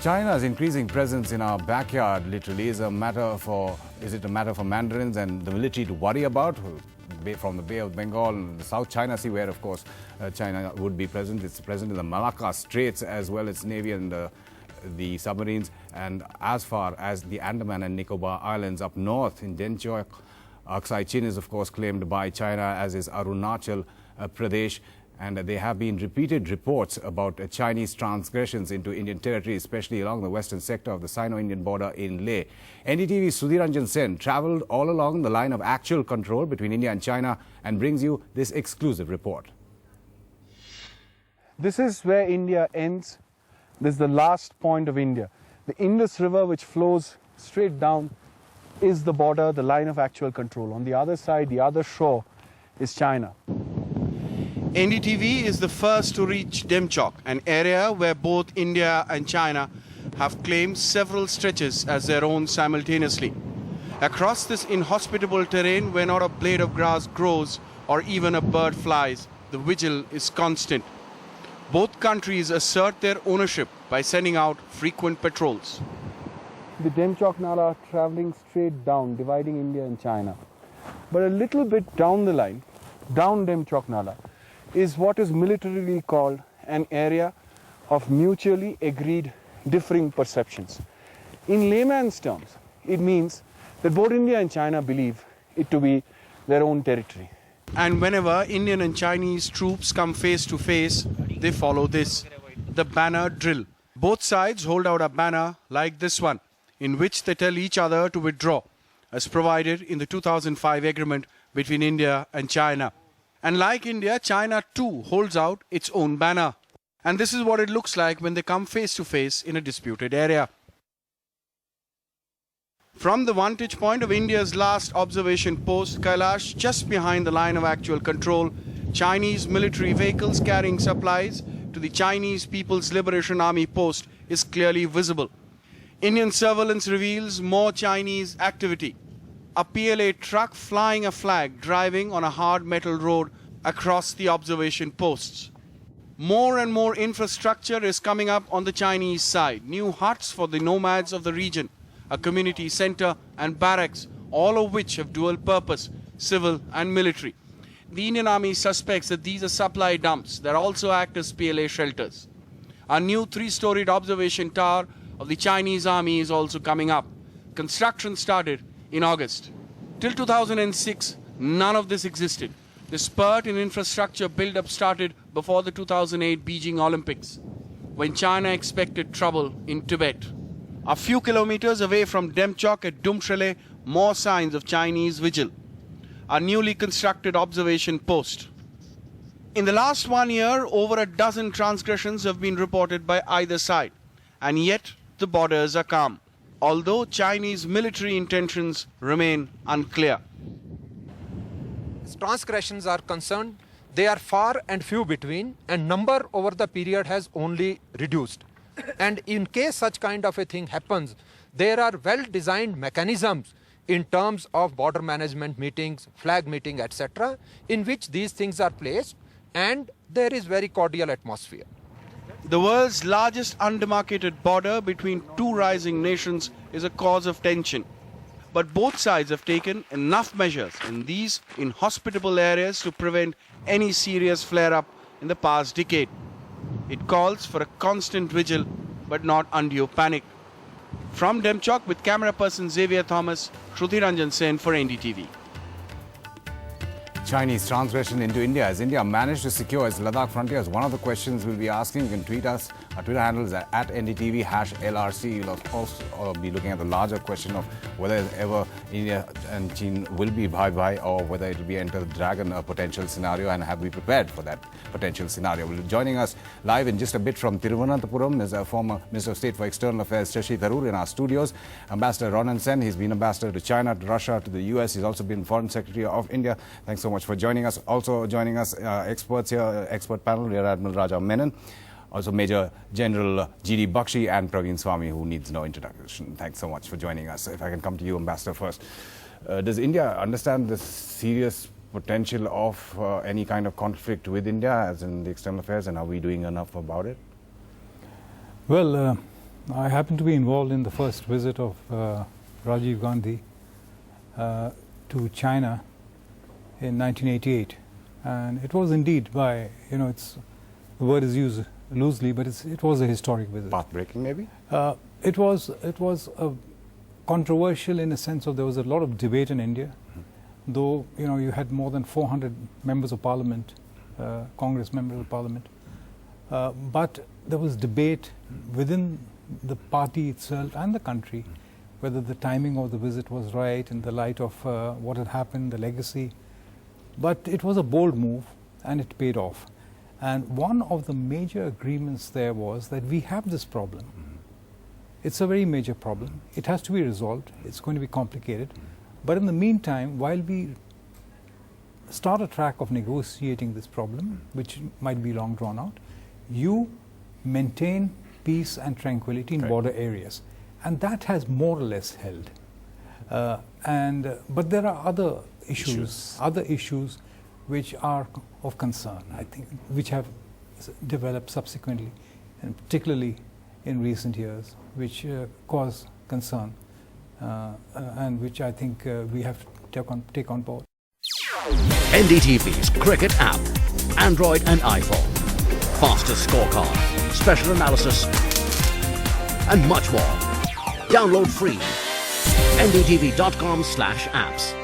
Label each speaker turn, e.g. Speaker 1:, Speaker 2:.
Speaker 1: China's increasing presence in our backyard literally is it a matter for mandarins and the military to worry about? From the Bay of Bengal and the South China Sea, where of course China would be present. It's present in the Malacca Straits as well as Navy and the submarines, and as far as the Andaman and Nicobar Islands up north in Demchok. Aksai Chin is of course claimed by China, as is Arunachal Pradesh. And there have been repeated reports about Chinese transgressions into Indian territory, especially along the western sector of the Sino-Indian border in Leh. NDTV's Sudhiranjan Sen travelled all along the line of actual control between India and China and brings you this exclusive report.
Speaker 2: This is where India ends. This is the last point of India. The Indus River, which flows straight down, is the border, the line of actual control. On the other side, the other shore, is China.
Speaker 3: NDTV is the first to reach Demchok, an area where both India and China have claimed several stretches as their own simultaneously. Across this inhospitable terrain, where not a blade of grass grows or even a bird flies, the vigil is constant. Both countries assert their ownership by sending out frequent patrols.
Speaker 2: The Demchok Nala travelling straight down, dividing India and China. But a little bit down the line, down Demchok Nala, is what is militarily called an area of mutually agreed differing perceptions. In layman's terms, it means that both India and China believe it to be their own territory.
Speaker 3: And whenever Indian and Chinese troops come face to face, they follow this, the banner drill. Both sides hold out a banner like this one, in which they tell each other to withdraw, as provided in the 2005 agreement between India and China. And like India, China too holds out its own banner. And this is what it looks like when they come face to face in a disputed area. From the vantage point of India's last observation post, Kailash, just behind the line of actual control, Chinese military vehicles carrying supplies to the Chinese People's Liberation Army post is clearly visible. Indian surveillance reveals more Chinese activity. A PLA truck flying a flag driving on a hard metal road across the observation posts. More and more infrastructure is coming up on the Chinese side. New huts for the nomads of the region, a community center and barracks, all of which have dual purpose, civil and military. The Indian Army suspects that these are supply dumps that also act as PLA shelters. A new 3-storied observation tower of the Chinese Army is also coming up. Construction started in August. Till 2006, none of this existed. The spurt in infrastructure build-up started before the 2008 Beijing Olympics, when China expected trouble in Tibet. A few kilometers away from Demchok at Dumshale, more signs of Chinese vigil. A newly constructed observation post. In the last 1 year, over a dozen transgressions have been reported by either side, and yet the borders are calm, although Chinese military intentions remain unclear.
Speaker 4: As transgressions are concerned, they are far and few between, and number over the period has only reduced. And in case such kind of a thing happens, there are well-designed mechanisms in terms of border management meetings, flag meeting, etc., in which these things are placed, and there is very cordial atmosphere.
Speaker 3: The world's largest undemarcated border between two rising nations is a cause of tension. But both sides have taken enough measures in these inhospitable areas to prevent any serious flare-up in the past decade. It calls for a constant vigil, but not undue panic. From Demchok with camera person Xavier Thomas, Sudhiranjan Sen for NDTV.
Speaker 1: Chinese transgression into India. Has India managed to secure its Ladakh frontiers? One of the questions we'll be asking. You can tweet us. Our Twitter handle is at NDTV #LRC. You'll also be looking at the larger question of whether ever India and China will be bye-bye or whether it will be Enter the Dragon, a potential scenario, and have we prepared for that potential scenario. Joining us live in just a bit from Thiruvananthapuram is a former Minister of State for External Affairs, Shashi Tharoor, in our studios. Ambassador Ronan Sen, he's been ambassador to China, to Russia, to the US. He's also been Foreign Secretary of India. Thanks so much for joining us. Also joining us, experts here, expert panel, Rear Admiral Raja Menon, also Major General G.D. Bakshi and Praveen Swami, who needs no introduction. Thanks so much for joining us. If I can come to you, Ambassador, first. Does India understand the serious potential of any kind of conflict with India, as in the external affairs, and are we doing enough about it?
Speaker 5: Well, I happened to be involved in the first visit of Rajiv Gandhi to China in 1988, and it was indeed by, the word is used loosely, but it was a historic visit.
Speaker 1: Path-breaking, maybe?
Speaker 5: It was controversial in the sense of there was a lot of debate in India, though you had more than 400 members of parliament, Congress members of parliament, but there was debate within the party itself and the country whether the timing of the visit was right in the light of what had happened, the legacy. But it was a bold move and it paid off. And one of the major agreements there was that we have this problem. It's a very major problem. It has to be resolved. It's going to be complicated. But in the meantime, while we start a track of negotiating this problem, which might be long drawn out, you maintain peace and tranquility in border areas. And that has more or less held. But there are other issues which are of concern, I think, which have developed subsequently, and particularly in recent years, which cause concern, and which I think we have to take on board.
Speaker 6: NDTV's cricket app, Android and iPhone, fastest scorecard, special analysis, and much more. Download free. ndtv.com/apps.